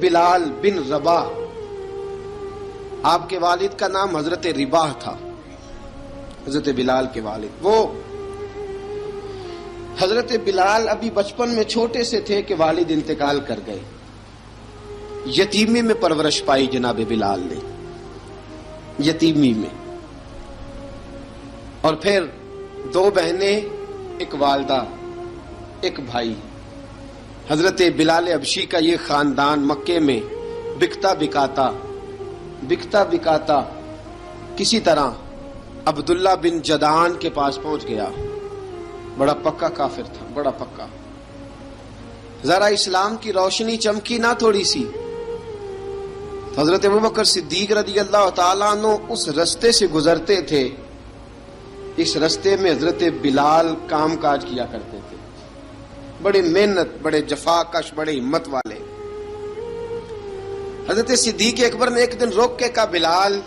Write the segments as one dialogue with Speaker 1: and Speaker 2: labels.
Speaker 1: بلال بن رباح، آپ کے والد کا نام حضرت رباح تھا، حضرت بلال کے والد. وہ حضرت بلال ابھی بچپن میں چھوٹے سے تھے کہ والد انتقال کر گئے. یتیمی میں پرورش پائی جناب بلال نے، یتیمی میں. اور پھر 2 بہنیں، ایک والدہ، ایک بھائی. حضرت بلال حبشی کا یہ خاندان مکے میں بکتا بکاتا کسی طرح عبداللہ بن جدعان کے پاس پہنچ گیا. بڑا پکا کافر تھا، بڑا پکا. ذرا اسلام کی روشنی چمکی نہ تھوڑی سی، حضرت ابوبکر صدیق رضی اللہ تعالیٰ عنہ اس رستے سے گزرتے تھے. اس رستے میں حضرت بلال کام کاج کیا کرتے تھے، بڑے محنت، بڑے جفاکش، بڑے ہمت والے. حضرت صدیق اکبر نے ایک دن روک کے کہا، بلال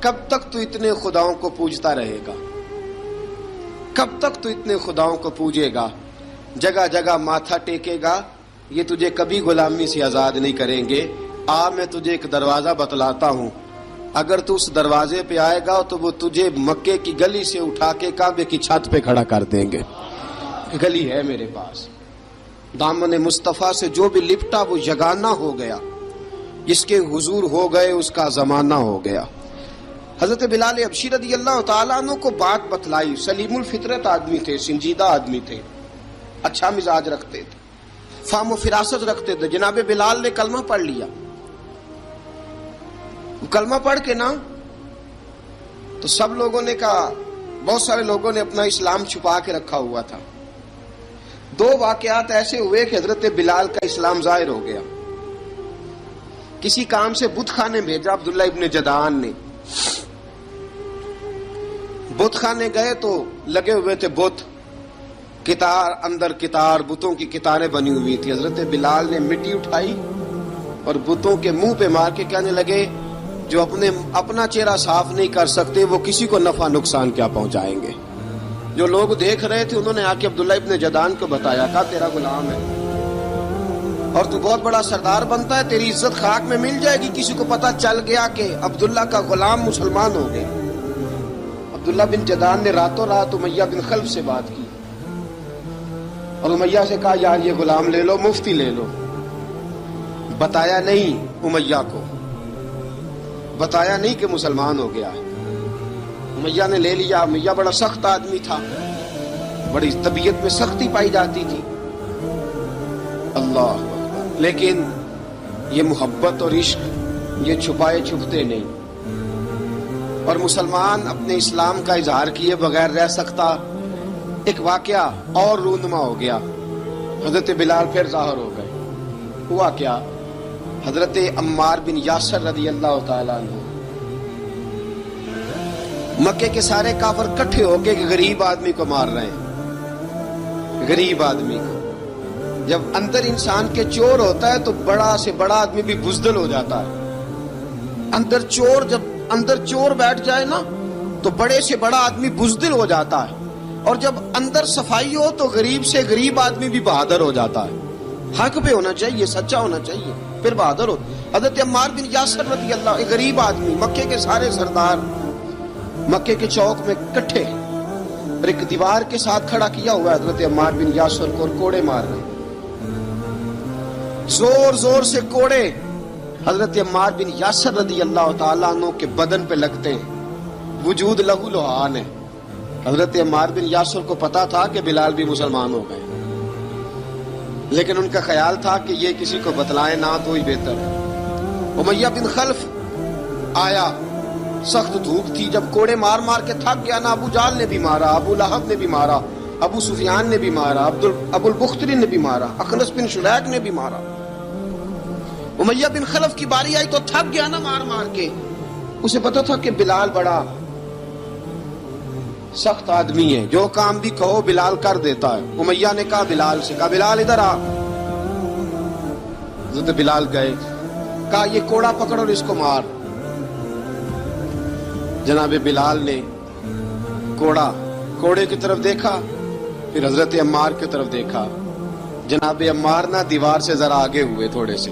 Speaker 1: کب تک تو اتنے خداؤں کو پوجتا رہے گا؟ کب تک تو اتنے خداؤں کو پوجے گا، جگہ جگہ ماتھا ٹیکے گا؟ یہ تجھے کبھی غلامی سے آزاد نہیں کریں گے. میں تجھے ایک دروازہ بتلاتا ہوں، اگر تو اس دروازے پہ آئے گا تو وہ تجھے مکے کی گلی سے اٹھا کے کعبے کی چھت پہ کھڑا کر دیں گے. گلی ہے میرے پاس. دامن مصطفیٰ سے جو بھی لپٹا وہ یگانہ ہو گیا، جس کے حضور ہو گئے اس کا زمانہ ہو گیا. حضرت بلال حبشی رضی اللہ تعالیٰ عنہ کو بات بتلائی. سلیم الفطرت آدمی تھے، سنجیدہ آدمی تھے، اچھا مزاج رکھتے تھے، فہم و فراست رکھتے تھے. جناب بلال نے کلمہ پڑھ لیا. کلمہ پڑھ کے نا تو سب لوگوں نے کہا، بہت سارے لوگوں نے اپنا اسلام چھپا کے رکھا ہوا تھا. 2 واقعات ایسے ہوئے کہ حضرت بلال کا اسلام ظاہر ہو گیا. کسی کام سے بت خانے بھیجا عبداللہ ابن جدعان نے. بت خانے گئے تو لگے ہوئے تھے بت، کتار اندر کتار، بتوں کی کتاریں بنی ہوئی تھی. حضرت بلال نے مٹی اٹھائی اور بتوں کے منہ پہ مار کے کہنے لگے، جو اپنا چہرہ صاف نہیں کر سکتے وہ کسی کو نفع نقصان کیا پہنچائیں گے. جو لوگ دیکھ رہے تھے انہوں نے آ کے عبداللہ ابن جدعان کو بتایا، کہا تیرا غلام ہے اور تو بہت بڑا سردار بنتا ہے، تیری عزت خاک میں مل جائے گی. کسی کو پتا چل گیا کہ عبداللہ کا غلام مسلمان ہو گیا. عبداللہ بن جدعان نے راتوں رات امیہ بن خلف سے بات کی اور امیہ سے کہا، یار یہ غلام لے لو، مفتی لے لو. بتایا نہیں امیہ کو، بتایا نہیں کہ مسلمان ہو گیا. امیہ نے لے لیا. امیہ بڑا سخت آدمی تھا، بڑی طبیعت میں سختی پائی جاتی تھی. اللہ، لیکن یہ محبت اور عشق یہ چھپائے چھپتے نہیں. اور مسلمان اپنے اسلام کا اظہار کیے بغیر رہ سکتا. ایک واقعہ اور رونما ہو گیا. حضرت بلال پھر ظاہر ہو گئے. ہوا کیا؟ حضرت عمار بن یاسر رضی اللہ تعالیٰ عنہ، مکے کے سارے کافر کٹھے ہو کے ایک غریب آدمی کو مار رہے ہیں. غریب آدمی کو جب اندر انسان کے چور ہوتا ہے تو بڑا سے بڑا آدمی بھی بزدل ہو جاتا ہے. جب اندر چور بیٹھ جائے نا تو بڑے سے بڑا آدمی بزدل ہو جاتا ہے، اور جب اندر صفائی ہو تو غریب سے غریب آدمی بھی بہادر ہو جاتا ہے. حق پہ ہونا چاہیے، سچا ہونا چاہیے، پھر بہادر ہو. حضرت عمار بن یاسر رضی اللہ، ایک غریب آدمی، مکے کے سارے سردار مکے کے چوک میں کٹھے اور ایک دیوار کے ساتھ کھڑا کیا ہوا ہے حضرت عمار بن یاسر کو، اور کوڑے مار رہے ہیں. زور زور سے کوڑے حضرت عمار بن یاسر رضی اللہ تعالیٰ عنہ کے بدن پہ لگتے ہیں. وجود لہو لہان ہے. حضرت عمار بن یاسر کو پتا تھا کہ بلال بھی مسلمان ہو گئے، لیکن ان کا خیال تھا کہ یہ کسی کو بتلائے نہ تو ہی بہتر ہے. امیہ بن خلف آیا، سخت دھوپ تھی. جب کوڑے مار مار کے تھک گیا نا، ابو جال نے بھی مارا، ابو لہب نے بھی مارا، ابو سفیان نے بھی مارا، ابو البختری نے بھی مارا، اخنس بن شریک نے بھی مارا. امیہ بن خلف کی باری آئی تو تھک گیا نا مار مار کے. اسے پتا تھا کہ بلال بڑا سخت آدمی ہے، جو کام بھی کہو بلال کر دیتا ہے. امیہ نے کہا بلال سے، کہا بلال ادھر آ. حضرت بلال گئے، کہا یہ کوڑا پکڑ اور اس کو مار. جناب بلال نے کوڑے کی طرف دیکھا، پھر حضرت عمار کی طرف دیکھا. جناب عمار نہ دیوار سے ذرا آگے ہوئے تھوڑے سے،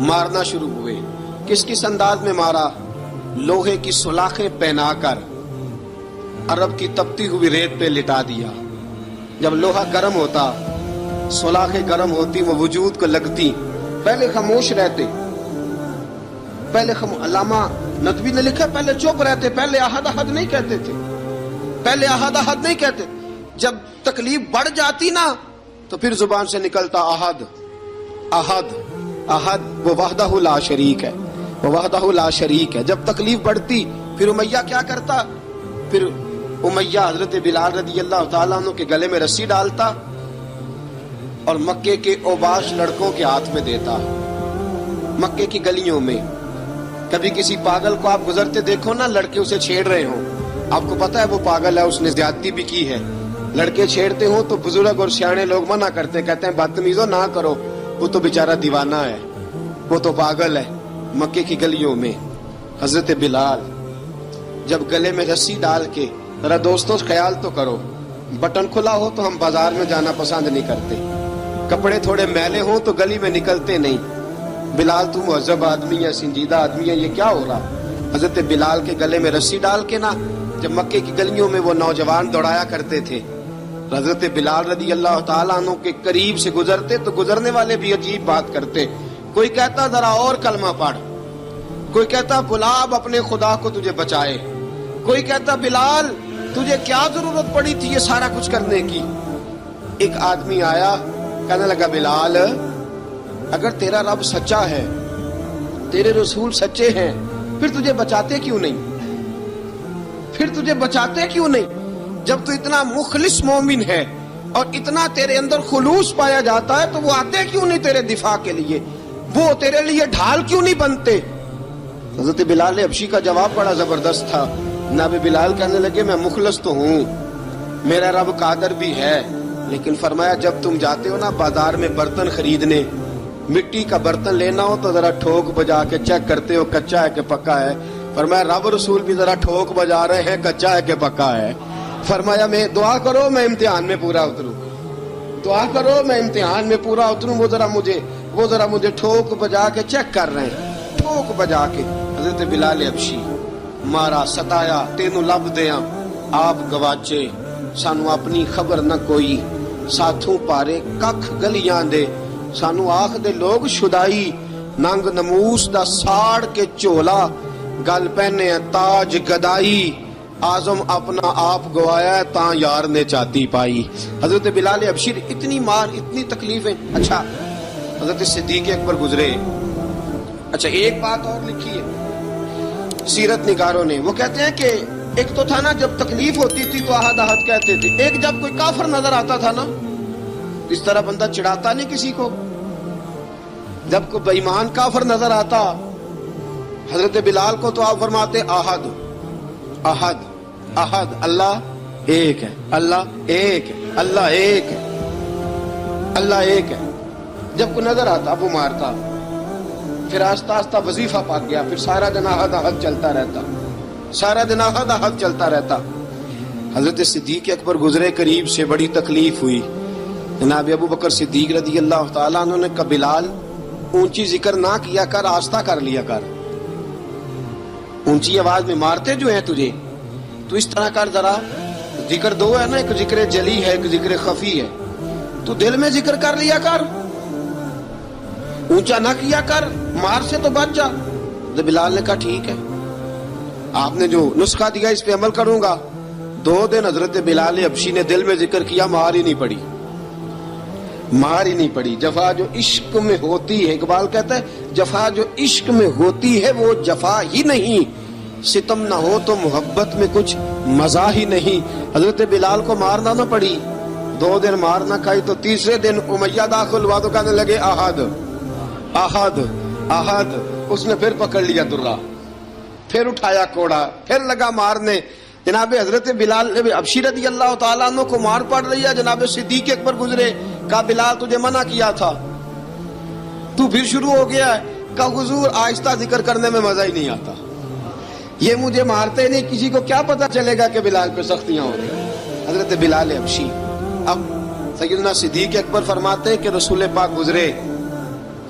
Speaker 1: مارنا شروع ہوئے. کس کس انداز میں مارا؟ لوہے کی سلاخیں پہنا کر عرب کی تپتی ہوئی ریت پہ لٹا دیا. جب لوہا گرم ہوتا، سلاخیں گرم ہوتی، وہ وجود کو لگتی، پہلے خاموش رہتے. پہلے علامہ ندوی نے لکھا پہلے چپ رہتے، پہلے احد احد نہیں کہتے تھے، پہلے احد احد نہیں کہتے. جب تکلیف بڑھ جاتی نا تو پھر زبان سے نکلتا احد احد احد. وہ وحدہ لا شریک ہے، وہ وحدہ لا شریک ہے. جب تکلیف بڑھتی پھر امیہ کیا کرتا؟ پھر امیہ حضرت بلال رضی اللہ تعالیٰ عنہ کے گلے میں رسی ڈالتا اور مکے کے اوباش لڑکوں کے ہاتھ میں دیتا. مکے کی گلیوں میں کبھی کسی پاگل کو آپ گزرتے دیکھو نا، لڑکے اسے چھیڑ رہے ہوں، آپ کو پتا ہے وہ پاگل ہے، اس نے زیادتی بھی کی ہے. لڑکے چھیڑتے ہوں تو بزرگ اور سیانے لوگ منع کرتے، کہتے ہیں بدتمیزوں نہ کرو، وہ تو بیچارہ دیوانہ ہے، وہ تو پاگل ہے. مکے کی گلیوں میں حضرت بلال جب گلے میں رسی ڈال کے، ذرا دوستوں خیال تو کرو، بٹن کھلا ہو تو ہم بازار میں جانا پسند نہیں کرتے، کپڑے تھوڑے میلے ہوں تو گلی میں نکلتے نہیں. بلال تو مہذب آدمی ہے، سنجیدہ آدمی ہے، یہ کیا ہو رہا؟ حضرت بلال کے گلے میں رسی ڈال کے نا جب مکے کی گلیوں میں وہ نوجوان دوڑایا کرتے تھے، حضرت بلال رضی اللہ تعالیٰ عنہ کے قریب سے گزرتے تو گزرنے والے بھی عجیب بات کرتے. کوئی کہتا ذرا اور کلمہ پڑھ، کوئی کہتا بلا اب اپنے خدا کو تجھے بچائے، کوئی کہتا بلال تجھے کیا ضرورت پڑی تھی یہ سارا کچھ کرنے کی. ایک آدمی آیا کہنے لگا بلال اگر تیرا رب سچا ہے، تیرے رسول سچے ہیں، پھر تجھے بچاتے کیوں نہیں؟ پھر تجھے بچاتے کیوں نہیں؟ جب تو اتنا مخلص مومن ہے اور اتنا تیرے اندر خلوص پایا جاتا ہے تو وہ آتے کیوں نہیں تیرے دفاع کے لیے؟ وہ تیرے لیے ڈھال کیوں نہیں بنتے؟ حضرت بلال حبشی کا جواب بڑا زبردست تھا. جناب بلال کہنے لگے میں مخلص تو ہوں، میرا رب قادر بھی ہے، لیکن فرمایا جب تم جاتے ہو نا بازار میں برتن خریدنے، مٹی کا برتن لینا ہو تو ذرا ٹھوک بجا کے چیک کرتے ہو کچا ہے کہ پکا ہے. فرمایا رب رسول بھی ذرا ٹھوک بجا رہے ہیں کچا ہے کہ پکا ہے. فرمایا میں دعا کرو میں امتحان میں پورا اتروں، دعا کرو میں امتحان میں پورا اتروں. وہ ذرا مجھے ٹھوک بجا کے چیک کر رہے ہیں، ٹھوک بجا کے. حضرت بلال حبشی مارا ستایا تینوں لب دیاں آپ گواچے، سانو اپنی خبر نہ کوئی، ساتھوں پارے ککھ گلیاں دے، سانو آخ دے لوگ شدائی، ننگ نموس دا ساڑ کے چولا، گل پہنے تاج گدائی، آزم اپنا آپ گوایا تاں یار نے چاتی پائی. حضرت بلال حبشی اتنی مار، اتنی تکلیفیں. اچھا حضرت صدیق اکبر گزرے. اچھا ایک بات اور لکھی ہے سیرت نگاروں نے، وہ کہتے ہیں کہ ایک تو تھا نا جب تکلیف ہوتی تھی تو احد احد کہتے تھے، ایک جب کوئی کافر نظر آتا تھا نا اس طرح بندہ چڑھاتا نہیں کسی کو، جب کوئی بے ایمان کافر نظر آتا حضرت بلال کو تو آپ فرماتے احد احد احد، اللہ ایک ہے، اللہ ایک ہے، اللہ ایک ہے، اللہ ایک ہے. جب کوئی نظر آتا وہ مارتا، پھر آہستہ آہستہ وظیفہ پاک گیا، پھر سارا دن احد احد چلتا رہتا، سارا دن احد احد چلتا رہتا. حضرت صدیق اکبر گزرے قریب سے، بڑی تکلیف ہوئی. جناب ابو بکر صدیق رضی اللہ تعالیٰ عنہ نے کہا بلال اونچی ذکر نہ کیا کر، آہستہ کر لیا کر، اونچی آواز میں مارتے جو ہیں تجھے تو اس طرح کر، ذرا ذکر دو ہے نا، ایک ذکر جلی ہے ایک ذکر خفی ہے، تو دل میں ذکر کر لیا کر، اونچا نہ کیا کر، مار سے تو بچ جا. تو بلال نے کہا ٹھیک ہے، آپ نے جو نسخہ دیا اس پہ عمل کروں گا. 2 دن حضرت بلال حبشی نے دل میں ذکر کیا، مار ہی نہیں پڑی، مار ہی نہیں پڑی. جفا جو عشق میں ہوتی ہے، اقبال کہتا ہے جفا جو عشق میں ہوتی ہے وہ جفا ہی نہیں، ستم نہ ہو تو محبت میں کچھ مزہ ہی نہیں. حضرت بلال کو مارنا نہ پڑی، 2 دن مار نہ کھائی تو تیسرے دن امیہ داخل ہوا تو کہنے لگے احد احد احد. اس نے پھر پکڑ لیا درہ، پھر اٹھایا کوڑا، پھر لگا مارنے. جناب حضرت بلال حبشی رضی اللہ تعالیٰ عنہ کو مار پڑ رہی ہے. جناب صدیق اکبر گزرے، کہا بلال تجھے منع کیا تھا، تو پھر شروع ہو گیا ہے. کہا حضور آہستہ ذکر کرنے میں مزہ ہی نہیں آتا، یہ مجھے مارتے نہیں، کسی کو کیا پتا چلے گا کہ بلال پہ سختیاں ہو رہی. حضرت بلال حبشی. اب سیدنا صدیق اکبر فرماتے ہیں کہ رسول پاک گزرے،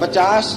Speaker 1: 50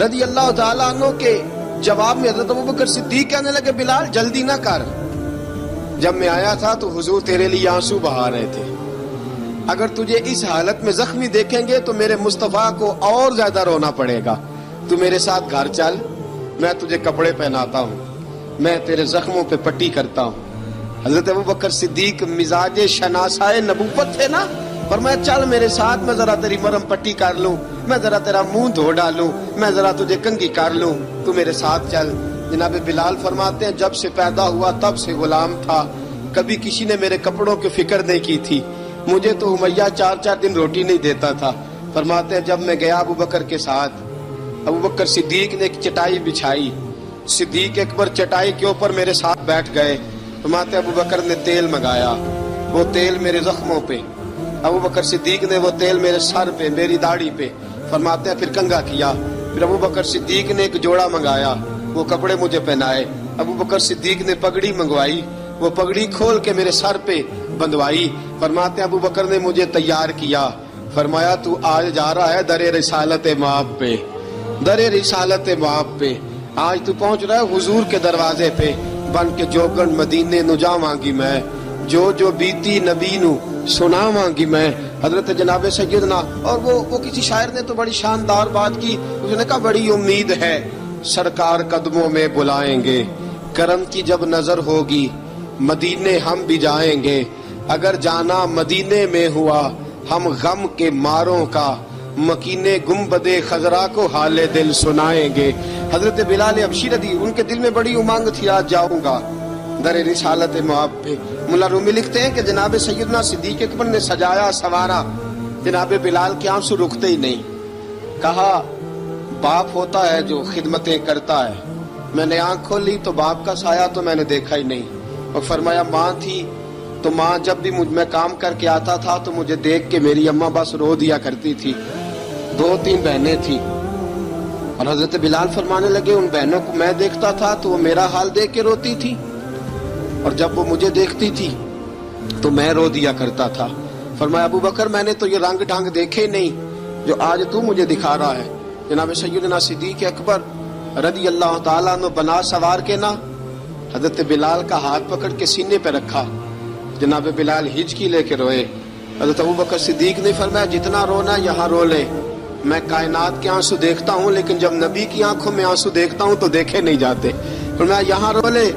Speaker 1: رضی اللہ تعالیٰ عنہ کے جواب میں حضرت ابوبکر صدیق کہنے لگے بلال جلدی نہ کر، جب میں آیا تھا تو حضور تیرے لیے آنسو بہا رہے تھے، اگر تجھے اس حالت میں زخمی دیکھیں گے تو میرے مصطفیٰ کو اور زیادہ رونا پڑے گا، تو میرے ساتھ گھر چل، میں تجھے کپڑے پہناتا ہوں، میں تیرے زخموں پہ پٹی کرتا ہوں۔ حضرت ابوبکر صدیق مزاج شناسائے نبوت تھے نا، فرمایا چل میرے ساتھ، میں ذرا تیری مرم پٹی کر لوں، میں ذرا تیرا منہ دھو ڈالوں، میں ذرا تجھے کنگھی کر لوں، تو میرے ساتھ چل۔ جناب بلال فرماتے ہیں جب سے پیدا ہوا تب سے غلام تھا، کبھی کسی نے میرے کپڑوں کی فکر نہیں کی تھی، مجھے تو امیہ 4 دن روٹی نہیں دیتا تھا۔ فرماتے ہیں جب میں گیا ابوبکر کے ساتھ، ابوبکر صدیق نے ایک چٹائی بچھائی، صدیق اکبر چٹائی کے اوپر میرے ساتھ بیٹھ گئے۔ فرماتے ہیں ابوبکر نے تیل منگایا، وہ تیل میرے زخموں پہ، ابوبکر صدیق نے وہ تیل میرے سر پہ، میری داڑھی پہ، فرماتے ہیں پھر کنگھا کیا، پھر ابوبکر صدیق نے ایک جوڑا منگایا، وہ کپڑے مجھے پہنائے، ابوبکر صدیق نے پگڑی منگوائی، وہ پگڑی کھول کے میرے سر پہ بندوائی۔ فرماتے ہیں ابوبکر نے مجھے تیار کیا، فرمایا تو آج جا رہا ہے در رسالت مآب پہ، در رسالت مآب پہ، آج تو پہنچ رہا ہے حضور کے دروازے پہ، بن کے جوگن مدینے نو جاواں گی میں، جو بیتی نبی نو سناواں گی میں۔ حضرت جناب سیدنا، اور وہ کسی شاعر نے تو بڑی شاندار بات کی، اس نے کہا بڑی امید ہے سرکار قدموں میں بلائیں گے، کرم کی جب نظر ہوگی مدینے ہم بھی جائیں گے، اگر جانا مدینے میں ہوا ہم غم کے ماروں کا، مکینے گنبدے خضرا کو حال دل سنائیں گے۔ حضرت بلال حبشی رضی ان کے دل میں بڑی امنگ تھی، آج جاؤں گا در رسالت مآب پہ۔ ملا رومی لکھتے ہیں کہ جناب سیدنا صدیق اکبر نے سجایا سوارا، جناب بلال کے آنسو رکتے ہی نہیں، کہا باپ ہوتا ہے جو خدمتیں کرتا ہے، میں نے آنکھ کھولی تو باپ کا سایہ تو میں نے دیکھا ہی نہیں، اور فرمایا ماں تھی تو ماں جب بھی میں کام کر کے آتا تھا تو مجھے دیکھ کے میری اماں بس رو دیا کرتی تھی، 2-3 بہنیں تھی، اور حضرت بلال فرمانے لگے ان بہنوں کو میں دیکھتا تھا تو وہ میرا حال دیکھ کے روتی تھی، اور جب وہ مجھے دیکھتی تھی تو میں رو دیا کرتا تھا۔ فرمایا ابو بکر میں نے تو یہ رنگ ڈھنگ دیکھے نہیں جو آج تو مجھے دکھا رہا ہے۔ جناب سیدنا صدیق اکبر رضی اللہ تعالیٰ عنہ بنا سوار کے نا حضرت بلال کا ہاتھ پکڑ کے سینے پہ رکھا، جناب بلال ہچکی لے کے روئے۔ حضرت ابو بکر صدیق نے فرمایا جتنا رونا یہاں رو لے، میں کائنات کے آنسو دیکھتا ہوں لیکن جب نبی کی آنکھوں میں آنسو دیکھتا ہوں تو دیکھے نہیں جاتے۔ فرمایا یہاں رو لے،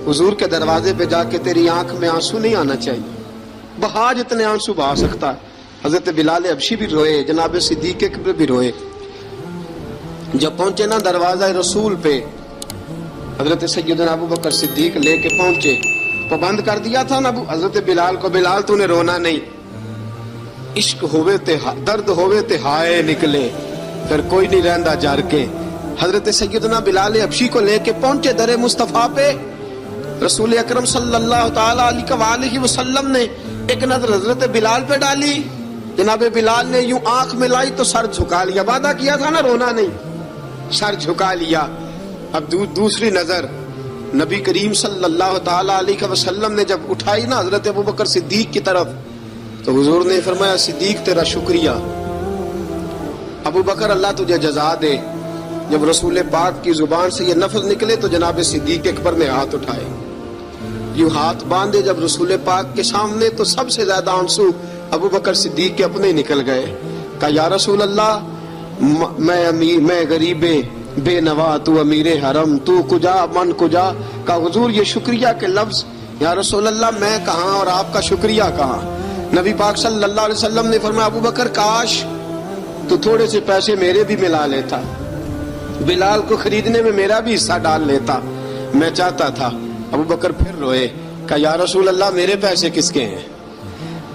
Speaker 1: حضور کے دروازے پہ جا کے تیری آنکھ میں آنسو نہیں آنا چاہیے، بہا جتنے آنسو بہا سکتا ہے۔ حضرت بلال حبشی بھی روئے، جناب صدیق اکبر بھی روئے۔ جب پہنچے نا دروازہ رسول پہ، حضرت سیدنا ابو بکر صدیق لے کے پہنچے، پابند کر دیا تھا نا حضرت بلال کو، بلال تو نے رونا نہیں، عشق ہوئے تے درد ہوئے تے ہائے نکلے، پھر کوئی نہیں رہندا جار کے۔ حضرت سیدنا بلال حبشی کو لے کے پہنچے در مصطفیٰ پہ، رسول اکرم صلی اللہ تعالیٰ علیہ وسلم نے ایک نظر حضرت بلال پہ ڈالی، جناب بلال نے یوں آنکھ ملائی تو سر جھکا لیا، وعدہ کیا تھا نا رونا نہیں، سر جھکا لیا۔ اب دوسری نظر نبی کریم صلی اللہ تعالیٰ علیہ وسلم نے جب اٹھائی نا حضرت ابو بکر صدیق کی طرف، تو حضور نے فرمایا صدیق تیرا شکریہ، ابو بکر اللہ تجھے جزا دے۔ جب رسول پاک کی زبان سے یہ لفظ نکلے تو جناب صدیق اکبر نے ہاتھ اٹھائے، یوں ہاتھ باندھے جب رسول پاک کے سامنے، تو سب سے زیادہ آنسو ابو بکر صدیق کے اپنے نکل گئے۔ کہا یا رسول اللہ میں غریب بے نوا، تو امیر حرم، تو کجا من کجا۔ کہا حضور یہ شکریہ کے لفظ، یا رسول اللہ میں کہاں اور آپ کا شکریہ کہاں۔ نبی پاک صلی اللہ علیہ وسلم نے فرمایا ابو بکر کاش تو تھوڑے سے پیسے میرے بھی ملا لیتا، بلال کو خریدنے میں میرا بھی حصہ ڈال لیتا، میں چاہتا تھا۔ ابو بکر پھر روئے، کہا یا رسول اللہ میرے پیسے کس کے ہیں؟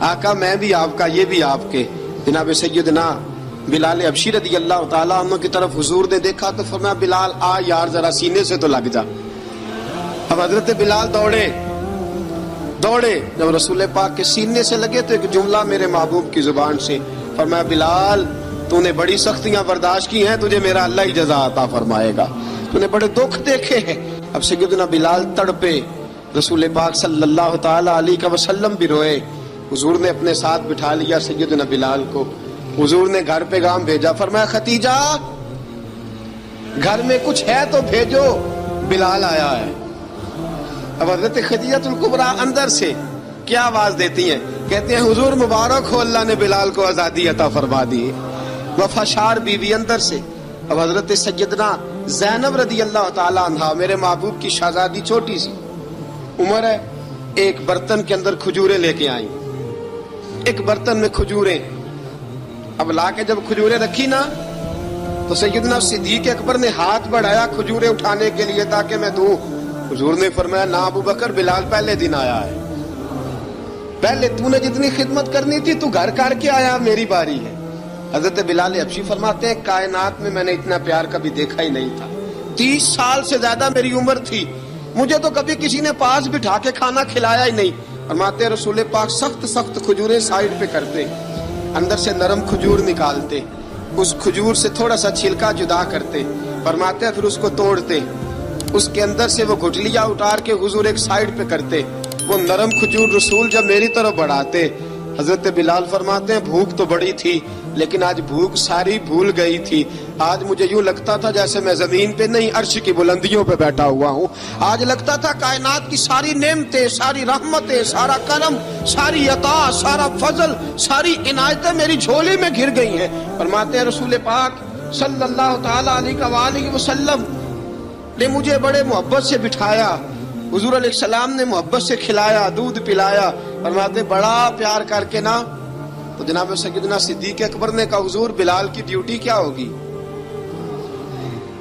Speaker 1: آقا میں بھی آپ کا، یہ بھی آپ کے۔ جناب سیدنا بلال حبشی رضی اللہ تعالیٰ عنہ کی طرف حضور نے دیکھا تو فرمایا بلال آ یار ذرا سینے سے تو لگ جا۔ اب حضرت بلال دوڑے، جب رسول پاک کے سینے سے لگے تو ایک جملہ میرے محبوب کی زبان سے، فرمایا بلال تو نے بڑی سختیاں برداشت کی ہیں، تجھے میرا اللہ ہی جزا عطا فرمائے گا، تو نے بڑے دکھ دیکھے ہیں۔ اب سیدنا بلال تڑپے، رسول پاک صلی اللہ تعالیٰ علیہ وسلم بھی روئے۔ حضور نے اپنے ساتھ بٹھا لیا سیدنا بلال کو، حضور نے گھر پیغام بھیجا، فرمایا ختیجہ گھر میں کچھ ہے تو بھیجو، بلال آیا ہے۔ اب حضرت خدیجہ الکبریٰ اندر سے کیا آواز دیتی ہیں؟ کہتے ہیں حضور مبارک ہو، اللہ نے بلال کو آزادی عطا فرما دی۔ وفاشار بیوی اندر سے۔ اب حضرت سیدنا زینب رضی اللہ تعالی عنہا، میرے محبوب کی شہزادی، چھوٹی سی عمر ہے، ایک برتن کے اندر کھجوریں لے کے آئیں، ایک برتن میں کھجوریں۔ اب لا کے جب کھجوریں رکھی نا تو سیدنا صدیق اکبر نے ہاتھ بڑھایا کھجوریں اٹھانے کے لیے تاکہ میں دوں۔ حضور نے فرمایا نا ابو بکر، بلال پہلے دن آیا ہے، پہلے تو نے جتنی خدمت کرنی تھی تو گھر کر کے آیا، میری باری ہے۔ حضرت بلال حبشی فرماتے ہیں کائنات میں نے اتنا پیار کبھی دیکھا ہی نہیں تھا۔ 30 سال سے زیادہ میری عمر تھی، مجھے تو کبھی کسی نے پاس بٹھا کے کھانا کھلایا ہی نہیں۔ فرماتے ہیں رسول پاک سخت سخت کھجوریں سائیڈ پہ کرتے، اندر سے نرم کھجور نکالتے، اس کھجور سے تھوڑا سا چھلکا جدا کرتے، فرماتے ہیں پھر اس کو توڑتے، اس کے اندر سے وہ گھٹلیاں اتار کے حضور ایک سائیڈ پہ کرتے، وہ نرم کھجور رسول جب میری طرف بڑھاتے، حضرت بلال فرماتے ہیں بھوک تو بڑی تھی لیکن آج بھوک ساری بھول گئی تھی۔ آج مجھے یوں لگتا تھا جیسے میں زمین پہ نہیں عرش کی بلندیوں پہ بیٹھا ہوا ہوں۔ آج لگتا تھا کائنات کی ساری نعمتیں، ساری رحمتیں، سارا کرم، ساری عطا، سارا فضل، ساری عنایتیں میری جھولی میں گر گئی ہیں۔ فرماتے ہیں رسول پاک صلی اللہ تعالی علیہ وآلہ وسلم نے مجھے بڑے محبت سے بٹھایا، حضور علیہ السلام نے محبت سے کھلایا، دودھ پلایا۔ فرماتے بڑا پیار کر کے نا تو جناب سیدنا صدیق اکبر نے کہا حضور بلال کی ڈیوٹی کیا ہوگی؟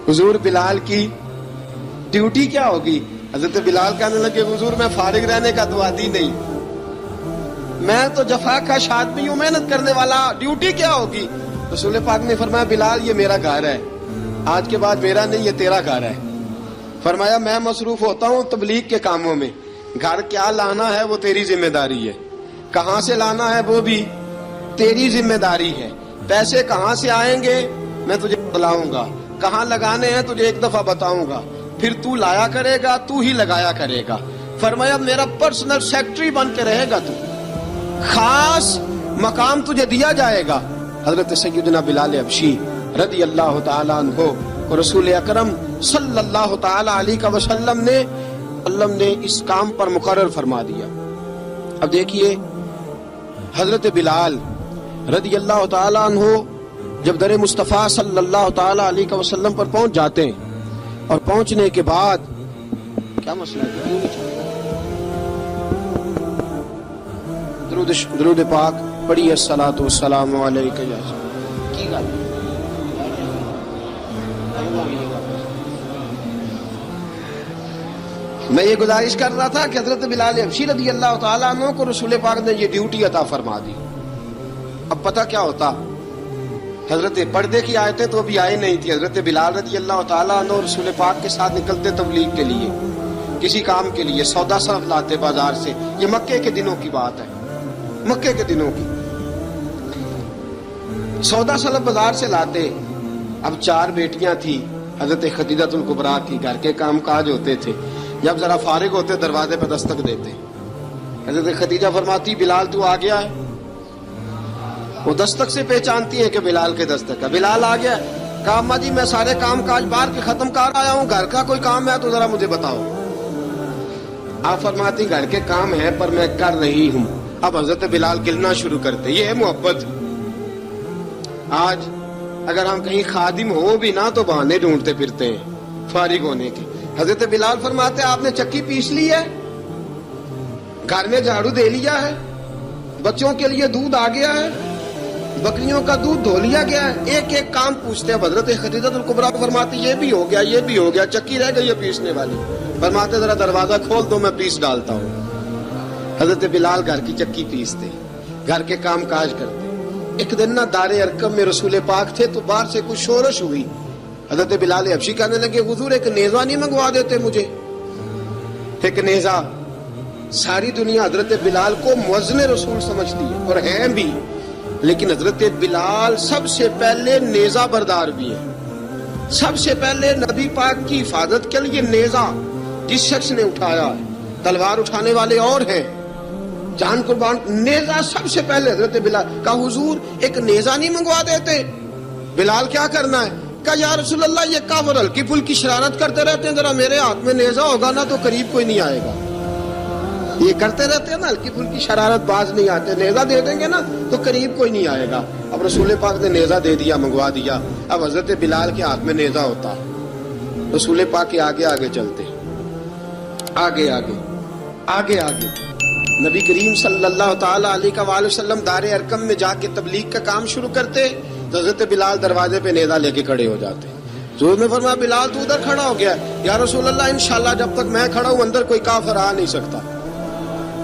Speaker 1: حضور بلال کی ڈیوٹی کیا ہوگی؟ حضرت بلال کہنے لگے حضور میں فارغ رہنے کا تو عادی نہیں، میں تو جفا کش آدمی ہوں، محنت کرنے والا، ڈیوٹی کیا ہوگی؟ رسول پاک نے فرمایا بلال یہ میرا گھر ہے، آج کے بعد میرا نہیں یہ تیرا گھر ہے۔ فرمایا میں مصروف ہوتا ہوں تبلیغ کے کاموں میں، گھر کیا لانا ہے وہ تیری ذمہ داری ہے، کہاں سے لانا ہے وہ بھی تیری ذمہ داری ہے، پیسے کہاں سے آئیں گے میں تجھے بتلاؤں گا، کہاں لگانے ہیں تجھے ایک دفعہ بتاؤں گا، پھر تو لایا کرے گا، تو ہی لگایا کرے گا۔ فرمایا میرا پرسنل سیکٹری بن کے رہے گا، تو خاص مقام تجھے دیا جائے گا۔ حضرت سیدنا بلال حبشی رضی اللہ تعالیٰ عنہ اور رسول اکرم صلی اللہ تعالی علیہ وسلم نے اس کام پر مقرر فرما دیا۔ اب دیکھیے حضرت بلال رضی اللہ تعالی عنہ جب در مصطفیٰ صلی اللہ تعالی علیہ وسلم پر پہنچ جاتے ہیں اور پہنچنے کے بعد کیا مسئلہ ہے؟ درود پاک پڑھیے الصلاۃ والسلام علیک یا کی گل میں یہ گزارش کر رہا تھا کہ حضرت بلال حبشی رضی اللہ تعالیٰ عنہ کو رسول پاک نے یہ ڈیوٹی عطا فرما دی۔ اب پتہ کیا ہوتا، حضرت پردے کی آیتیں تو ابھی آئے نہیں تھی، حضرت بلال رضی اللہ تعالیٰ عنہ رسول پاک کے ساتھ نکلتے تبلیغ کے لیے، کسی کام کے لیے، سودا صرف لاتے بازار سے، یہ مکے کے دنوں کی بات ہے، مکے کے دنوں کی سودا صرف بازار سے لاتے۔ اب 4 بیٹیاں تھی حضرت خدیجہ الکبریٰ کی، گھر کے کام کاج ہوتے تھے، جب ذرا فارغ ہوتے دروازے پہ دستک دیتے، حضرت خدیجہ فرماتی بلال تو آ گیا ہے، وہ دستک سے پہچانتی ہیں کہ بلال کے دستک ہے، بلال آ گیا ہے۔ کہا اماں جی میں سارے کام کاج باہر کے ختم کر آیا ہوں، گھر کا کوئی کام ہے تو ذرا مجھے بتاؤ۔ آپ فرماتی گھر کے کام ہیں پر میں کر رہی ہوں۔ اب حضرت بلال گلنا شروع کرتے، یہ ہے محبت۔ آج اگر ہم کہیں خادم ہو بھی نہ تو بہانے ڈھونڈتے پھرتے ہیں فارغ ہونے کے۔ حضرت بلال فرماتے آپ نے چکی پیس لی ہے، گھر میں جھاڑو دے لیا ہے، بچوں کے لیے دودھ آ گیا ہے، بکریوں کا دودھ دھو لیا گیا ہے، ایک ایک کام پوچھتے ہیں۔ حضرت خدیجہ الکبریٰ فرماتی یہ بھی ہو گیا، یہ بھی ہو گیا، چکی رہ گئی ہے پیسنے والی۔ فرماتے ذرا دروازہ کھول دو میں پیس ڈالتا ہوں۔ حضرت بلال گھر کی چکی پیستے، گھر کے کام کاج کرتے۔ ایک دن نہ دار ارقم میں رسول پاک تھے تو باہر سے کچھ شورش ہوئی، حضرت بلال حبشی کہنے لگے حضور ایک نیزہ نہیں منگوا دیتے مجھے؟ ایک نیزہ، ساری دنیا حضرت بلال کو مؤذن رسول سمجھتی ہے اور ہیں بھی، لیکن حضرت بلال سب سے پہلے نیزہ بردار بھی ہے۔ سب سے پہلے نبی پاک کی حفاظت کے لیے نیزہ جس شخص نے اٹھایا ہے، تلوار اٹھانے والے اور ہیں، جان قربان، نیزہ سب سے پہلے حضرت بلال کا۔ حضور ایک نیزہ نہیں منگوا دیتے؟ بلال کیا کرنا ہے؟ کہا یا رسول اللہ یہ کافر ہلکی پھلکی شرارت کرتے رہتے ہیں، ذرا میرے ہاتھ میں نیزہ ہوگا نا تو قریب کوئی نہیں آئے گا. یہ کرتے رہتے ہیں نا ہلکی پھلکی شرارت، باز نہیں آتے، نیزہ دے دیں گے نا تو قریب کوئی نہیں آئے گا. اب رسول پاک نے نیزہ دے دیا، منگوا دیا. اب حضرت بلال کے ہاتھ میں نیزہ ہوتا، رسول پاک کے آگے آگے چلتے، آگے آگے آگے آگے. نبی کریم صلی اللہ تعالی علیہ وآلہ وسلم دار ارقم میں جا کے تبلیغ کا کام شروع کرتے تو حضرت بلال دروازے پہ نیزہ لے کے کھڑے ہو جاتے. حضور نے فرمایا بلال تو ادھر کھڑا ہو گیا. یا رسول اللہ انشاءاللہ جب تک میں کھڑا ہوں اندر کوئی کافر آ نہیں سکتا،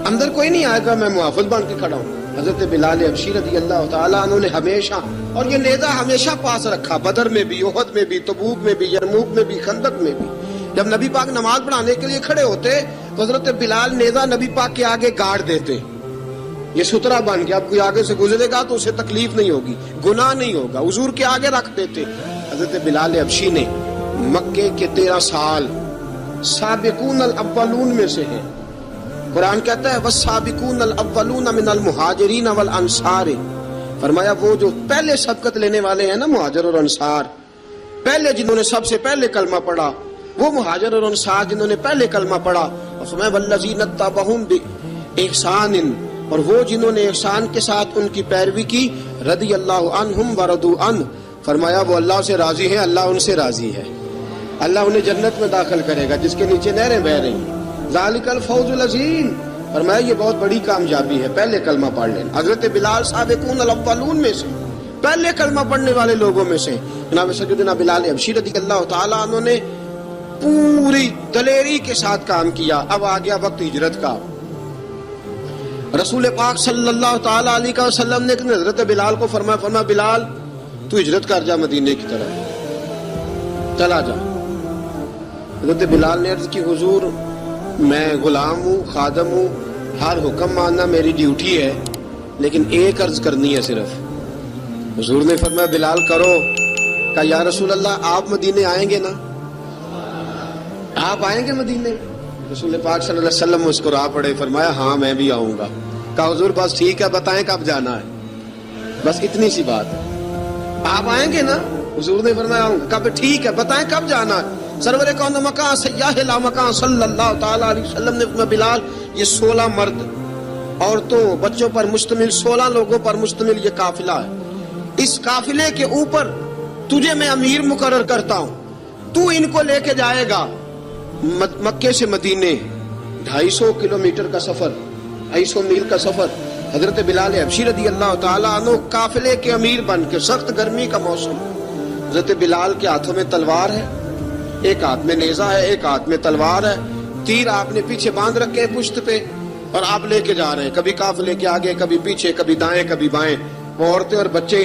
Speaker 1: اندر کوئی نہیں آئے گا، میں محافظ بن کے کھڑا ہوں. حضرت بلال حبشی رضی اللہ تعالیٰ عنہ نے ہمیشہ، اور یہ نیزہ ہمیشہ پاس رکھا، بدر میں بھی، احد میں بھی، تبوک میں بھی، یرموک میں بھی، خندق میں بھی. جب نبی پاک نماز پڑھانے کے لیے کھڑے ہوتے تو حضرت بلال نیزہ نبی پاک کے آگے گاڑ دیتے. یہ سترا بن گیا، اب کوئی آگے سے گزرے گا تو اسے تکلیف نہیں ہوگی، گناہ نہیں ہوگا، حضور کے آگے رکھ دیتے. حضرت بلال حبشی نے مکے کے 13 سال سابقون الاولون میں سے ہیں. قرآن کہتا ہے والسابقون الاولون من المہاجرین والانصار. فرمایا وہ جو پہلے سبقت لینے والے ہیں نا مہاجر اور انصار، پہلے جنہوں نے سب سے پہلے کلمہ پڑھا، وہ مہاجر اور انصار جنہوں نے پہلے کلمہ پڑھا. اور فرمایا والذین اتبعوہم باحسان، اور وہ جنہوں نے احسان کے ساتھ ان کی پیروی کی، رضی اللہ عنہم ورضوا عنہ. فرمایا وہ اللہ سے راضی ہیں، اللہ ان سے راضی ہے، اللہ انہیں جنت میں داخل کرے گا جس کے نیچے نہریں بہ رہی ہیں. ذالک الفوز العظیم. فرمایا یہ بہت بڑی کامیابی ہے پہلے کلمہ پڑھ لینا. حضرت بلال سابقون الاولون میں سے، پہلے کلمہ پڑھنے والے لوگوں میں سے. جناب سیدنا بلال حبشی رضی اللہ تعالیٰ عنہ نے پوری دلیری کے ساتھ کام کیا. اب آ گیا وقت ہجرت کا. رسول پاک صلی اللہ تعالیٰ علیہ وسلم نے حضرت بلال کو فرمایا بلال تو ہجرت کر جا مدینے کی طرف، چلا جا. حضرت بلال نے عرض کی حضور میں غلام ہوں، خادم ہوں، ہر حکم ماننا میری ڈیوٹی ہے، لیکن ایک عرض کرنی ہے صرف. حضور نے فرمایا بلال کرو. کہا یا رسول اللہ آپ مدینے آئیں گے نا، آپ آئیں گے مدینے؟ رسول پاک صلی اللہ علیہ وسلم مسکرا پڑے، فرمایا ہاں میں بھی آؤں گا. کہا حضور بس ٹھیک ہے، بتائیں کب جانا ہے، بس اتنی سی بات. آپ آئیں گے نا؟ حضور نے فرمایا آؤں گا. کہا ٹھیک ہے، بتائیں کب جانا ہے. سرور کون مکان سیاح لا مکان صلی اللہ تعالیٰ علیہ وسلم نے فرمایا بلال یہ 16 مرد عورتوں بچوں پر مشتمل، 16 لوگوں پر مشتمل یہ قافلہ ہے. اس قافلے کے اوپر تجھے میں امیر مقرر کرتا ہوں، تو ان کو لے کے جائے گا مکے سے مدینے. 250 کلومیٹر کا سفر، 250 میل کا سفر. حضرت بلال حبشی رضی اللہ تعالیٰ عنہ قافلے کے امیر بن کے، سخت گرمی کا موسم. حضرت بلال کے ہاتھوں میں تلوار ہے، ایک ہاتھ میں نیزہ ہے، ایک ہاتھ میں تلوار ہے. تیر آپ نے پیچھے باندھ رکھے ہیں پشت پہ، اور آپ لے کے جا رہے ہیں، کبھی قافلے کے آگے، کبھی پیچھے، کبھی دائیں کبھی بائیں. وہ عورتیں اور بچے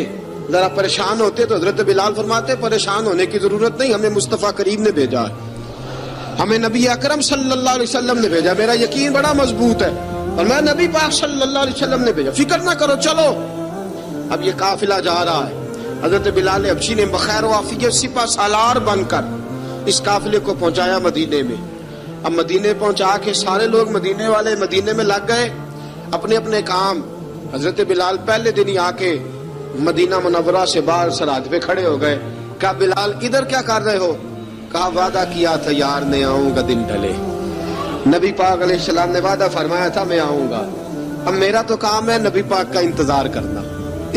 Speaker 1: ذرا پریشان ہوتے تو حضرت بلال فرماتے پریشان ہونے کی ضرورت نہیں، ہمیں مصطفیٰ کریم نے بھیجا ہے، ہمیں نبی اکرم صلی اللہ علیہ وسلم نے بھیجا. میرا یقین بڑا مضبوط ہے اور میں نبی پاک صلی اللہ علیہ وسلم نے بھیجا، فکر نہ کرو، چلو. اب یہ قافلہ جا رہا ہے. حضرت بلال حبشی نے بخیر و عافیت سپہ سالار بن کر اس قافلے کو پہنچایا مدینے میں. اب مدینے پہنچا کے سارے لوگ مدینے والے مدینے میں لگ گئے اپنے اپنے کام. حضرت بلال پہلے دن ہی آ کے مدینہ منورہ سے باہر سرحد پہ کھڑے ہو گئے. کہا بلال ادھر کیا کر رہے ہو؟ کہا وعدہ کیا تھا یار نے آؤں گا دن ڈھلے. نبی پاک علیہ السلام نے وعدہ فرمایا تھا میں آؤں گا. اب میرا تو کام ہے نبی پاک کا انتظار کرنا،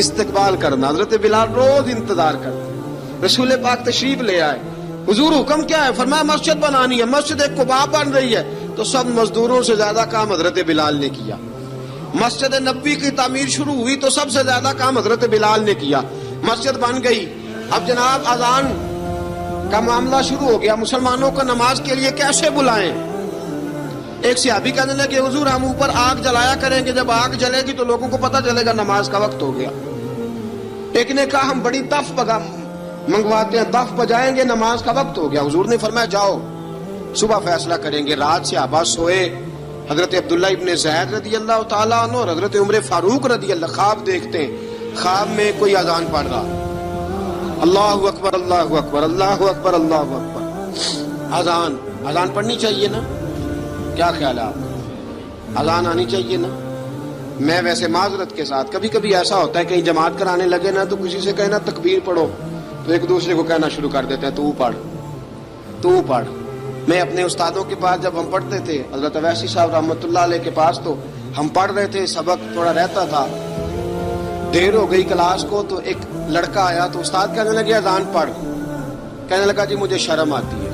Speaker 1: استقبال کرنا. حضرت بلال روز انتظار کرتے. رسول پاک تشریف لے آئے. حضور حکم کیا ہے؟ فرمایا مسجد بنانی ہے. مسجد قباء بن رہی ہے. تو سب مزدوروں سے زیادہ کام حضرت بلال نے کیا. مسجد نبوی کی تعمیر شروع ہوئی تو سب سے زیادہ کام حضرت بلال نے کیا. مسجد بن گئی. اب جناب اذان کا معاملہ شروع ہو گیا. مسلمانوں کو نماز کے لیے کیسے بلائیں؟ ایک صحابی کہنے لگے حضور ہم اوپر آگ جلایا کریں گے، جب آگ جلے گی تو لوگوں کو پتہ چلے گا نماز کا وقت ہو گیا. ایک نے کہا ہم بڑی دف منگواتے ہیں، دف بجائیں گے، نماز کا وقت ہو گیا. حضور نے فرمایا جاؤ صبح فیصلہ کریں گے. رات سے صحابہ سوئے. حضرت عبداللہ ابن زید رضی اللہ تعالیٰ عنہ اور حضرت عمر فاروق رضی اللہ خواب دیکھتے ہیں. خواب میں کوئی اذان پڑھ رہا، اللہ اکبر اللہ اکبر اللہ اکبر اللہ اکبر. اذان پڑھنی چاہیے نا؟ کیا خیال ہے آپ؟ اذان آنی چاہیے نا؟ میں ویسے معذرت کے ساتھ کبھی کبھی ایسا ہوتا ہے کہیں جماعت کرانے لگے نا تو کسی سے کہنا تکبیر پڑھو، تو ایک دوسرے کو کہنا شروع کر دیتے ہیں تو پڑھ تو پڑھ. میں اپنے استادوں کے پاس جب ہم پڑھتے تھے حضرت اویسی صاحب رحمۃ اللہ علیہ کے پاس، تو ہم پڑھ رہے تھے، سبق تھوڑا رہتا تھا، دیر ہو گئی کلاس کو، تو ایک لڑکا آیا تو استاد کہنے لگے اذان پڑھ. کہنے لگا جی مجھے شرم آتی ہے.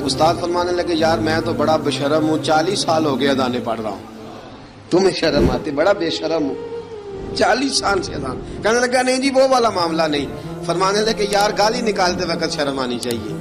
Speaker 1: استاد فرمانے لگے یار میں تو بڑا بے شرم ہوں، 40 سال ہو گئے اذانیں پڑھ رہا ہوں، تمہیں شرم آتی؟ بڑا بے شرم ہوں، 40 سال سے اذان. کہنے لگا نہیں جی وہ والا معاملہ نہیں. فرمانے لگے یار گالی نکالتے وقت شرم آنی چاہیے،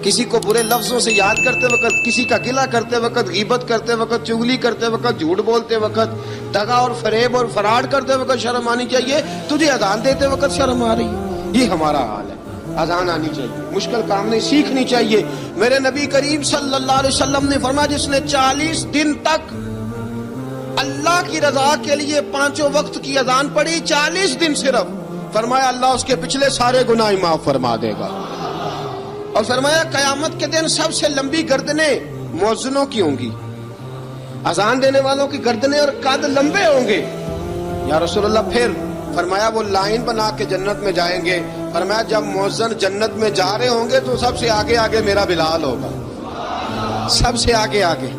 Speaker 1: کسی کو برے لفظوں سے یاد کرتے وقت، کسی کا گلہ کرتے وقت، غیبت کرتے وقت، چغلی کرتے وقت، جھوٹ بولتے وقت، دغا اور فریب اور فراڈ کرتے وقت شرم آنی چاہیے. تجھے اذان دیتے وقت شرم آ رہی ہے؟ یہ ہمارا حال ہے. اذان آنی چاہیے، مشکل کام نہیں، سیکھنی چاہیے. میرے نبی کریم صلی اللہ علیہ وسلم نے فرمایا جس نے 40 دن تک اللہ کی رضا کے لیے 5 وقت کی اذان پڑھی، 40 دن صرف، فرمایا اللہ اس کے پچھلے سارے گناہ معاف فرما دے گا. اور فرمایا قیامت کے دن سب سے لمبی گردنیں مؤذنوں کی ہوں گی، اذان دینے والوں کی گردنیں اور قد لمبے ہوں گے. یا رسول اللہ پھر؟ فرمایا وہ لائن بنا کے جنت میں جائیں گے. فرمایا جب مؤذن جنت میں جا رہے ہوں گے تو سب سے آگے آگے میرا بلال ہوگا، سب سے آگے آگے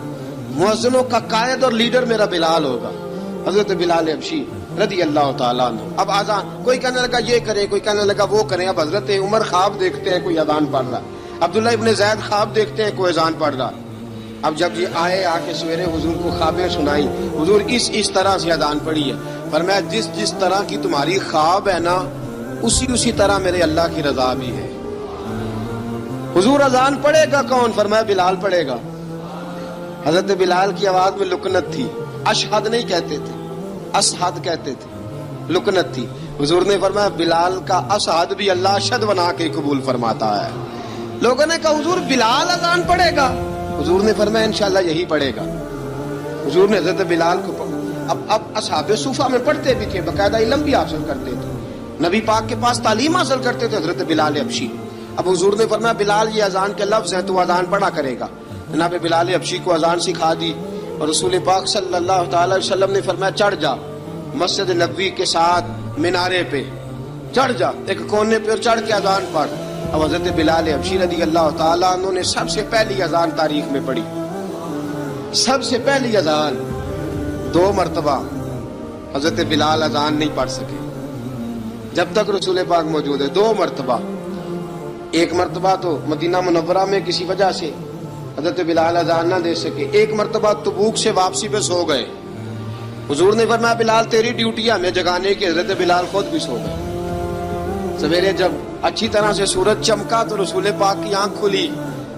Speaker 1: مؤذنوں کا قائد اور لیڈر میرا بلال ہوگا، حضرت بلال حبشی رضی اللہ تعالیٰ عنہ. اب اذان کوئی کہنے لگا یہ کریں، کوئی کہنے لگا وہ کریں. اب حضرت عمر خواب دیکھتے ہیں کوئی اذان پڑھ رہا، عبداللہ ابن زید خواب دیکھتے ہیں کوئی اذان پڑھ رہا. اب جب یہ آئے آ کے سویرے حضور کو خوابیں سنائی، حضور اس طرح سے اذان پڑھی ہے. فرمایا جس طرح کی تمہاری خواب ہے نا اسی طرح میرے اللہ کی رضا بھی ہے. حضور اذان پڑھے گا کون؟ فرمایا بلال پڑھے گا. حضرت بلال کی آواز میں لکنت تھی، اشہد نہیں کہتے تھے، اسحد کہتے تھے، لکنت تھی. حضور نے فرمایا بلال کا اسحد بھی اللہ اشہد بنا کے قبول فرماتا ہے. لوگوں نے کہا حضور بلال اذان پڑھے گا؟ حضور نے فرمایا انشاءاللہ یہی پڑھے گا. حضور نے حضرت بلال کو اب اصحاب صوفہ میں پڑھتے بھی تھے، باقاعدہ علم بھی حاصل کرتے تھے، نبی پاک کے پاس تعلیم حاصل کرتے تھے حضرت بلال حبشی. اب حضور نے فرمایا بلال یہ اذان کے لفظ ہیں تو اذان پڑھا کرے گا. جناب بلال حبشی کو اذان سکھا دی اور رسول پاک صلی اللہ تعالی وسلم نے فرمایا چڑھ جا مسجد نبوی کے ساتھ مینارے پہ، چڑھ جا ایک کونے پہ اور چڑھ کے اذان پڑھ. اب حضرت بلال حبشی رضی اللہ تعالیٰ عنہ نے سب سے پہلی اذان تاریخ میں پڑھی، سب سے پہلی اذان. 2 مرتبہ حضرت بلال اذان نہیں پڑھ سکے جب تک رسول پاک موجود ہے. 2 مرتبہ، ایک مرتبہ تو مدینہ منورہ میں کسی وجہ سے حضرت بلال اذان نہ دے سکے، ایک مرتبہ تبوک سے واپسی پہ سو گئے. حضور نے فرمایا بلال تیری ڈیوٹی ہے ہمیں جگانے کی. حضرت بلال خود بھی سو گئے. سویرے جب اچھی طرح سے سورج چمکا تو رسول پاک کی آنکھ کھلی.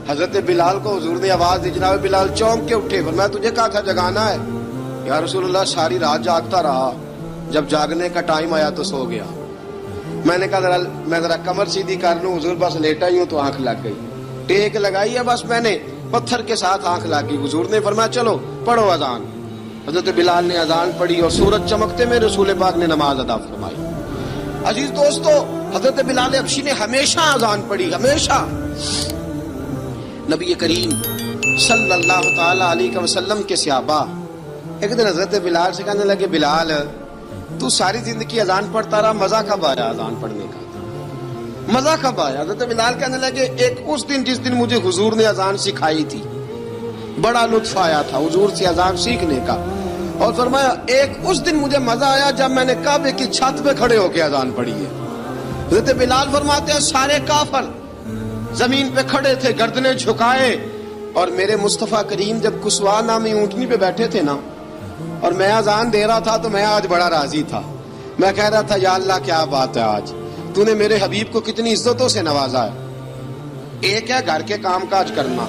Speaker 1: حضرت بلال کو حضور نے آواز دی، جناب بلال چونک کے اٹھے. فرمایا تجھے کہا تھا جگانا ہے. یا رسول اللہ ساری رات جاگتا رہا، جب جاگنے کا ٹائم آیا تو سو گیا. میں نے کہا میں ذرا کمر سیدھی کر لوں. حضور بس لیٹا ہی ہوں تو آنکھ لگ گئی، ٹیک لگائی ہے بس میں نے، پتھر کے ساتھ آنکھ لگ گئی. حضور نے فرمایا چلو پڑھو اذان. حضرت بلال نے اذان پڑھی اور سورج چمکتے میں رسول پاک نے نماز ادا فرمائی. عزیز دوستو حضرت بلال حبشی نے ہمیشہ اذان پڑھی، ہمیشہ. نبی کریم صلی اللہ تعالی علیہ وسلم کے صحابہ ایک دن حضرت بلال سے کہنے لگے بلال تو ساری زندگی اذان پڑھتا رہا، مزہ کب آیا اذان پڑھنے کا؟ مزہ کب آیا؟ حضرت بلال کہنے لگے ایک اس دن جس دن مجھے حضور نے اذان سکھائی تھی بڑا لطف آیا تھا حضور سے اذان سیکھنے کا. اور فرمایا ایک اس دن مجھے مزہ آیا جب میں نے کعبے کی چھت پہ کھڑے ہو کے اذان پڑھی ہے. حضرت بلال فرماتے ہیں سارے کافر زمین پہ کھڑے تھے گردنیں جھکائے، اور میرے مصطفیٰ کریم جب کسوا نامی اونٹنی پہ بیٹھے تھے نا اور میں اذان دے رہا تھا تو میں آج بڑا راضی تھا. میں کہہ رہا تھا یا اللہ کیا بات ہے، آج تو نے میرے حبیب کو کتنی عزتوں سے نوازا ہے. ایک ہے گھر کے کام کاج کرنا،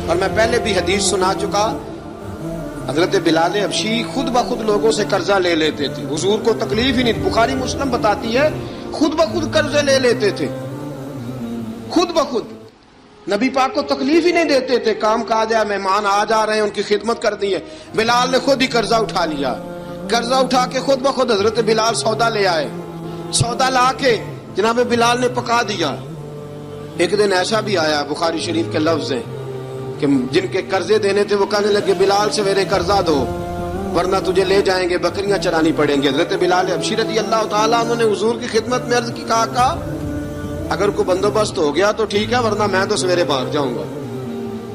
Speaker 1: اور میں پہلے بھی حدیث سنا چکا، حضرت بلال حبشی خود بخود لوگوں سے قرضہ لے لیتے تھے، حضور کو تکلیف ہی نہیں. بخاری مسلم بتاتی ہے خود بخود قرضے لے لیتے تھے، خود بخود نبی پاک کو تکلیف ہی نہیں دیتے تھے. کام کاج ہے، مہمان آ جا رہے ہیں ان کی خدمت کر دی ہے. بلال نے خود ہی قرضہ اٹھا لیا، قرضہ اٹھا کے خود بخود حضرت بلال سودا لے آئے، سودا لا کے جناب بلال نے پکا دیا. ایک دن ایسا بھی آیا بخاری شریف کے لفظ ہیں کہ جن کے قرضے دینے تھے وہ کہنے لگے بلال سویرے قرضہ دو. ورنہ تجھے لے جائیں گے، بکریاں چرانی پڑیں گی۔ حضرت بلال حبشی رضی اللہ تعالیٰ عنہ نے حضور کی خدمت میں عرض کی، کہا اگر کوئی بندوبست ہو گیا تو ٹھیک ہے، ورنہ میں تو سویرے بھاگ جاؤں گا،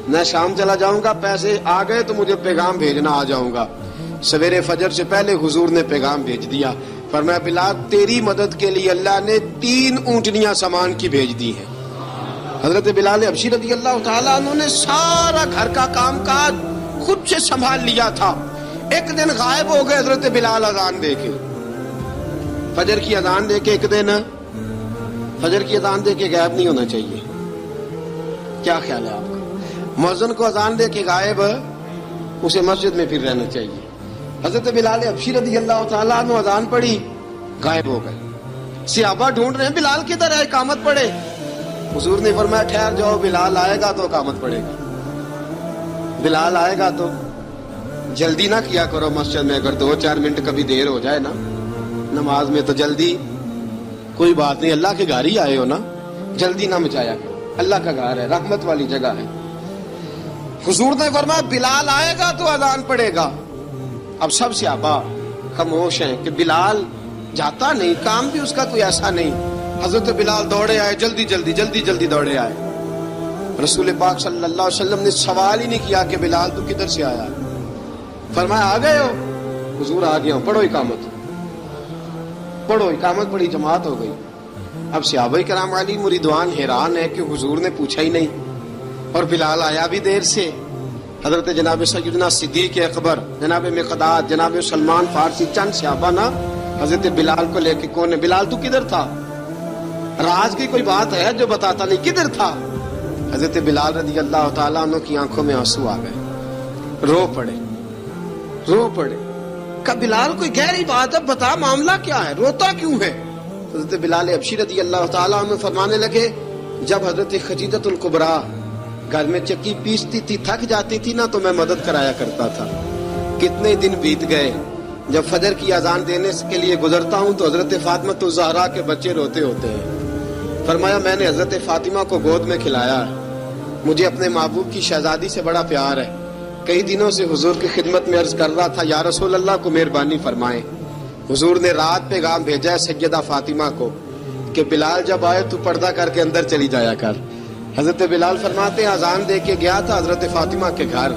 Speaker 1: میں شام چلا جاؤں گا، پیسے آ گئے تو مجھے پیغام بھیجنا، آ جاؤں گا۔ سویرے فجر سے پہلے حضور نے پیغام بھیج دیا، فرمایا بلال تیری مدد کے لیے اللہ نے 3 اونٹنیاں سامان کی بھیج دی ہیں۔ حضرت بلال حبشی رضی اللہ تعالیٰ عنہ نے سارا گھر کا کام کاج خود سے سنبھال لیا تھا۔ ایک دن غائب ہو گئے حضرت بلال اذان دے کے، فجر کی اذان دے کے، ایک دن فجر کی اذان دے کے غائب نہیں ہونا چاہیے، کیا خیال ہے آپ کا؟ مؤذن کو اذان دے کے غائب، اسے مسجد میں پھر رہنا چاہیے۔ حضرت بلال حبشی رضی اللہ تعالیٰ عنہ اذان پڑھی، غائب ہو گئے، صحابہ ڈھونڈ رہے ہیں بلال کدھر ہے، اقامت پڑھے۔ حضور نے فرمایا ٹھہر جاؤ، بلال آئے گا تو اقامت پڑھے گا، بلال آئے گا تو جلدی نہ کیا کرو مسجد میں، اگر 2-4 منٹ کبھی دیر ہو جائے نا نماز میں تو جلدی کوئی بات نہیں، اللہ کے گھر ہی آئے ہو نا، جلدی نہ مچایا کرو، اللہ کا گھر ہے، رحمت والی جگہ ہے۔ حضور نے فرمایا بلال آئے گا تو اذان پڑے گا۔ اب سب صحابہ خاموش ہیں کہ بلال جاتا نہیں، کام بھی اس کا کوئی ایسا نہیں۔ حضرت بلال دوڑے آئے، جلدی دوڑے آئے۔ رسول پاک صلی اللہ علیہ وسلم نے سوال ہی نہیں کیا کہ بلال تو کدھر سے آیا، فرمایا آ گئے ہو؟ حضور آ گیا ہوں، پڑھو اقامت، پڑھو اقامت، بڑی جماعت ہو گئی۔ اب صحابہ کرام علی مریدوان حیران ہے کہ حضور نے پوچھا ہی نہیں اور بلال آیا بھی دیر سے۔ حضرت جناب سیدنا صدیق اکبر، جناب مقداد، جناب سلمان فارسی، چند صحابہ نا حضرت بلال کو لے کے، کون ہے بلال تو کدھر تھا؟ راز کی کوئی بات ہے جو بتاتا نہیں، کدھر تھا؟ حضرت بلال رضی اللہ تعالیٰ عنہ کی آنکھوں میں آنسو آ گئے، رو پڑے۔ کہ بلال کوئی گہری بات ہے، بتا معاملہ کیا ہے، روتا کیوں ہے؟ حضرت بلال حبشی رضی اللہ تعالیٰ عنہ فرمانے لگے، جب حضرت خدیجہ الکبریٰ گھر میں چکی پیستی تھی، تھک جاتی تھی نا تو میں مدد کرایا کرتا تھا۔ کتنے دن بیت گئے، جب فجر کی اذان دینے کے لیے گزرتا ہوں تو حضرت فاطمہ الزہرا کے بچے روتے ہوتے ہیں۔ فرمایا میں نے حضرت فاطمہ کو گود میں کھلایا ہے، مجھے اپنے محبوب کی شہزادی سے بڑا پیار ہے۔ کئی دنوں سے حضور کی خدمت میں عرض کر رہا تھا یا رسول اللہ کو مہربانی فرمائیں۔ حضور نے رات پیغام بھیجا ہے سیدہ فاطمہ کو کہ بلال جب آئے تو پردہ کر کے اندر چلی جایا کر۔ حضرت بلال فرماتے ہیں اذان دے کے گیا تھا حضرت فاطمہ کے گھر،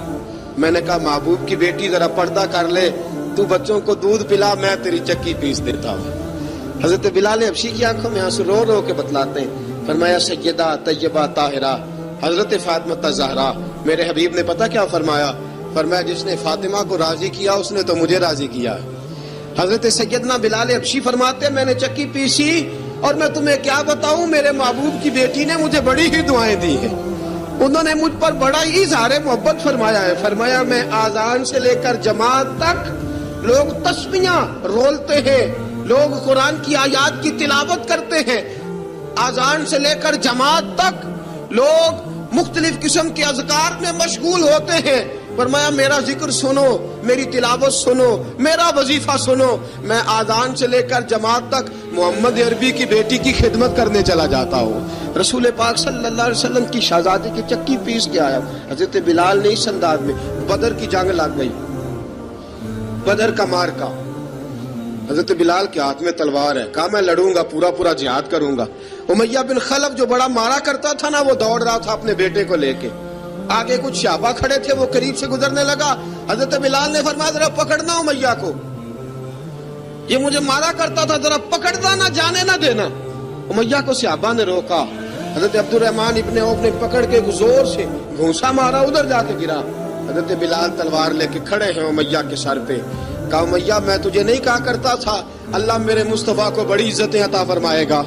Speaker 1: میں نے کہا محبوب کی بیٹی ذرا پردہ کر لے، تو بچوں کو دودھ پلا، میں تیری چکی پیس دیتا ہوں۔ حضرت بلال حبشی کی آنکھوں میں آنسو رو رو کے بتلاتے ہیں، فرمایا سیدہ طیبہ طاہرہ حضرت فاطمہ الزہرا، میرے حبیب نے پتہ کیا فرمایا؟ فرمایا جس نے فاطمہ کو راضی کیا اس نے تو مجھے راضی کیا۔ حضرت سیدنا بلال حبشی فرماتے ہیں میں نے چکی پیسی اور میں تمہیں کیا بتاؤں، میرے محبوب کی بیٹی نے مجھے بڑی ہی دعائیں دی ہیں، انہوں نے مجھ پر بڑا ہی اظہار محبت فرمایا ہے۔ فرمایا میں آذان سے لے کر جماعت تک لوگ تسبیحاں رولتے ہیں، لوگ قرآن کی آیات کی تلاوت کرتے ہیں، آذان سے لے کر جماعت تک لوگ مختلف قسم کے اذکار میں مشغول ہوتے ہیں۔ فرمایا میرا ذکر سنو، میری تلاوت سنو، میرا وظیفہ سنو، میں آذان سے لے کر جماعت تک محمد عربی کی بیٹی کی خدمت کرنے چلا جاتا ہوں۔ رسول پاک صلی اللہ علیہ وسلم کی شہزادی کی چکی پیس کے آیا۔ حضرت بلال نے اس انداز میں، بدر کی جنگ لگ گئی، بدر کا مارکا، حضرت بلال کے ہاتھ میں تلوار ہے، کہا میں لڑوں گا، پورا جہاد کروں گا۔ امیہ بن خلف جو بڑا مارا کرتا تھا نا، وہ دوڑ رہا تھا اپنے بیٹے کو لے کے، آگے کچھ صحابہ کھڑے تھے، وہ قریب سے گزرنے لگا، حضرت بلال نے فرمایا ذرا پکڑنا امیہ کو، یہ مجھے مارا کرتا تھا، ذرا پکڑنا، نہ جانے نہ دینا۔ امیہ کو صحابہ نے روکا، حضرت عبد الرحمن ابن عوف نے پکڑ کے زور سے گھونسا مارا، ادھر جا کے گرا۔ حضرت بلال تلوار لے کے کھڑے ہیں امیہ کے سر پہ، کہا امیہ میں تجھے نہیں کہا کرتا تھا اللہ میرے مصطفیٰ کو بڑی عزتیں عطا فرمائے گا،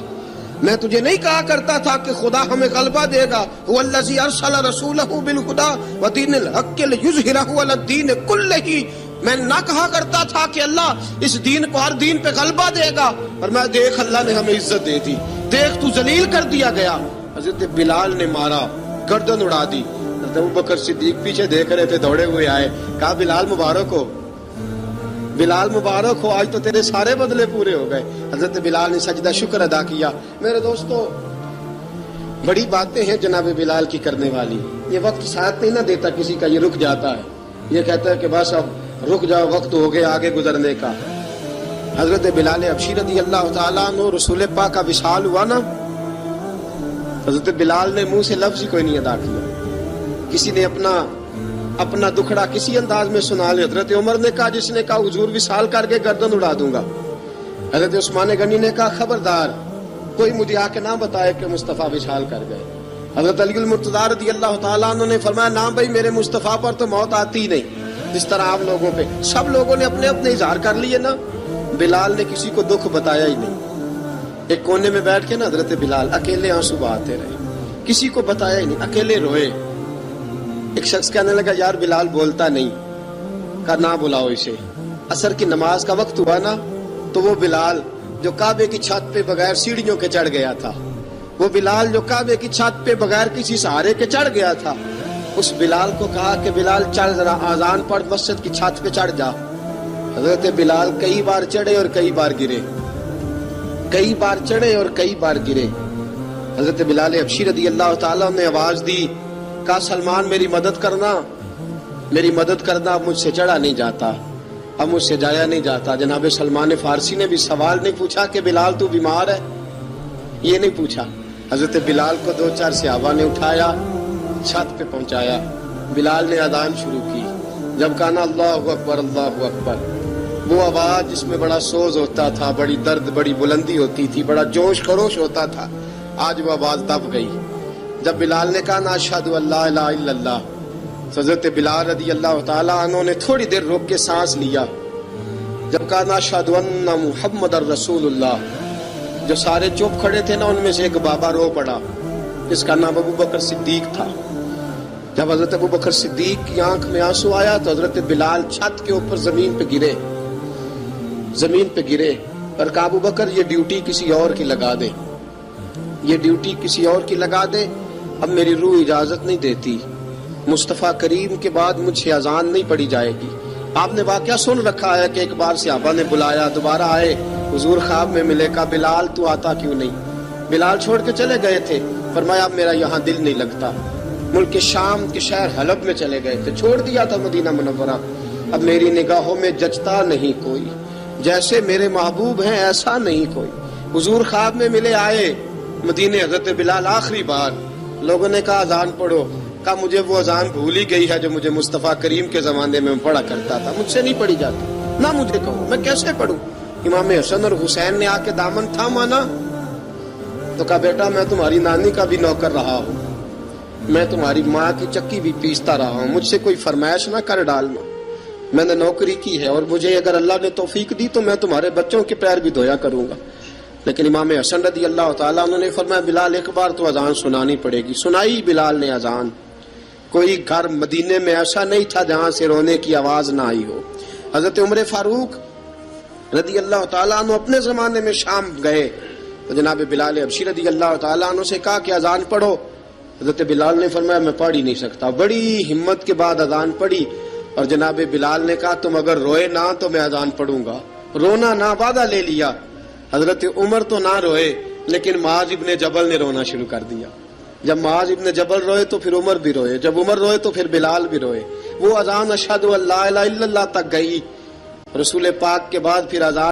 Speaker 1: میں تجھے نہیں کہا کرتا تھا کہ خدا ہمیں غلبہ دے گا، هو الذی ارسل رسولہ بالہدی ودین الحق لیظہرہ علی الدین کلہ، میں نہ کہا کرتا تھا کہ اللہ اس دین کو ہر دین پہ غلبہ دے گا، اور میں دیکھ اللہ نے ہمیں عزت دے دی، دیکھ تو ذلیل کر دیا گیا۔ حضرت بلال نے مارا، گردن اڑا دی۔ حضرت ابوبکر صدیق پیچھے دیکھ رہے تھے، دوڑے ہوئے آئے، کہا بلال مبارک ہو، بلال مبارک ہو، آج تو تیرے سارے بدلے پورے ہو گئے۔ حضرت بلال نے سجدہ شکر ادا کیا۔ میرے دوستو بڑی باتیں ہیں جناب بلال کی کرنے والی، یہ وقت ساتھ نہیں نہ دیتا کسی کا، یہ رک جاتا ہے، یہ کہتا ہے کہ بس اب رک جاؤ وقت ہو گیا آگے گزرنے کا. حضرت بلال حبشی رضی اللہ تعالیٰ عنہ رسول پاک کا وصال ہوا نا، حضرت بلال نے منہ سے لفظ ہی کوئی نہیں ادا کیا. کسی نے اپنا دکھڑا کسی انداز میں سنا لے. حضرت عمر نے کہا، جس نے کہا حضور وصال کر کے گردن اڑا دوں گا. حضرت عثمان غنی نے کہا خبردار کوئی مجھے آ کے نہ بتائے کہ مصطفیٰ وصال کر گئے. حضرت علی المرتضیٰ رضی اللہ تعالیٰ عنہ نے فرمایا نہ بھائی میرے مصطفیٰ پر تو موت آتی ہی نہیں جس طرح آپ لوگوں پہ. سب لوگوں نے اپنے اپنے اظہار کر لیے نا، بلال نے کسی کو دکھ بتایا ہی نہیں. ایک کونے میں بیٹھ کے نا حضرت بلال اکیلے آنسو بہاتے رہے، کسی کو بتایا ہی نہیں، اکیلے روئے. ایک شخص کہنے لگا یار بلال بولتا نہیں. کہا نہ بلاؤ اسے. عصر کی نماز کا وقت ہوا نا تو وہ بلال جو کعبے کی چھت پہ بغیر سیڑھیوں کے چڑھ گیا تھا، وہ بلال جو کعبے کی چھت پہ بغیر کسی سہارے کے چڑھ گیا تھا، اس بلال کو کہا کہ بلال چڑھ ذرا اذان پڑھ مسجد کی چھت پہ چڑھ جا. حضرت بلال کئی بار چڑھے اور کئی بار گرے، کئی بار چڑھے اور کئی بار گرے. حضرت بلال حبشی رضی اللہ تعالیٰ نے آواز دی، کہا سلمان میری مدد کرنا، میری مدد کرنا. اب مجھ سے چڑھا نہیں جاتا، اب مجھ سے جایا نہیں جاتا. جناب سلمان فارسی نے بھی سوال نہیں پوچھا کہ بلال تو بیمار ہے، یہ نہیں پوچھا. حضرت بلال کو 2-4 صحابہ نے اٹھایا، چھت پہ پہنچایا. بلال نے اذان شروع کی. جب کہا نا اللہ اکبر اللہ اکبر، وہ آواز جس میں بڑا سوز ہوتا تھا، بڑی درد، بڑی بلندی ہوتی تھی، بڑا جوش خروش ہوتا تھا، آج وہ آواز دب گئی. جب بلال نے کہا نا اشہد ان لا الہ الا اللہ، حضرت بلال رضی اللہ تعالیٰ عنہ نے تھوڑی دیر روک کے سانس لیا. جب کہا نا اشہد ان محمد الرسول اللہ، جو سارے چپ کھڑے تھے نا ان میں سے ایک بابا رو پڑا جس کا نام ابو بکر صدیق تھا. جب حضرت ابو بکر صدیق کی آنکھ میں آنسو آیا تو حضرت بلال چھت کے اوپر زمین پہ گرے، زمین پہ گرے اور کہا ابو بکر یہ ڈیوٹی کسی اور کی لگا دے، یہ ڈیوٹی کسی اور کی لگا دے. اب میری روح اجازت نہیں دیتی، مصطفیٰ کریم کے بعد مجھ سے اذان نہیں پڑھی جائے گی. آپ نے واقعہ سن رکھا ہے کہ ایک بار صحابہ نے بلایا، دوبارہ آئے، حضور خواب میں ملے. کہا بلال تو آتا کیوں نہیں؟ بلال چھوڑ کے چلے گئے تھے. فرمایا اب میرا یہاں دل نہیں لگتا. ملک شام کے شہر حلب میں چلے گئے تھے، چھوڑ دیا تھا مدینہ منورہ. اب میری نگاہوں میں جچتا نہیں کوئی، جیسے میرے محبوب ہیں ایسا نہیں کوئی. حضور خواب میں ملے، آئے مدینے. حضرت بلال آخری بار، لوگوں نے کہا اذان پڑھو. کہا مجھے وہ اذان بھول ہی گئی ہے جو مجھے مصطفیٰ کریم کے زمانے میں پڑھا کرتا تھا، مجھ سے نہیں پڑھی جاتی. نہ مجھے کہو، میں کیسے پڑھوں؟ امام حسن اور حسین نے آ کے دامن تھاما نا تو کہا بیٹا میں تمہاری نانی کا بھی نوکر رہا ہوں، میں تمہاری ماں کی چکی بھی پیستا رہا ہوں، مجھ سے کوئی فرمائش نہ کر ڈالنا. میں نے نوکری کی ہے اور مجھے اگر اللہ نے توفیق دی تو میں تمہارے بچوں کے پیر بھی دھویا کروں گا. لیکن امام حسن رضی اللہ تعالیٰ عنہ نے فرمایا بلال ایک بار تو اذان سنانی پڑے گی. سنائی بلال نے اذان. کوئی گھر مدینے میں ایسا نہیں تھا جہاں سے رونے کی آواز نہ آئی ہو. حضرت عمر فاروق رضی اللہ تعالیٰ عنہ اپنے زمانے میں شام گئے تو جناب بلال حبشی رضی اللہ تعالیٰ عنہ سے کہا کہ اذان پڑھو. حضرت بلال نے فرمایا میں پڑھ ہی نہیں سکتا. بڑی ہمت کے بعد اذان پڑھی اور جناب بلال نے کہا تم اگر روئے نہ تو میں اذان پڑھوں گا. رونا نہ، وعدہ لے لیا. حضرت عمر تو نہ روئے لیکن معاذ ابن جبل نے رونا شروع کر دیا. جب معاذ ابن جبل روئے تو پھر عمر بھی روئے، جب عمر روئے تو پھر بلال بھی روئے. وہ اذان اشہد ان لا الہ الا اللہ تک گئی. رسول پاک کے بعد پھر اذان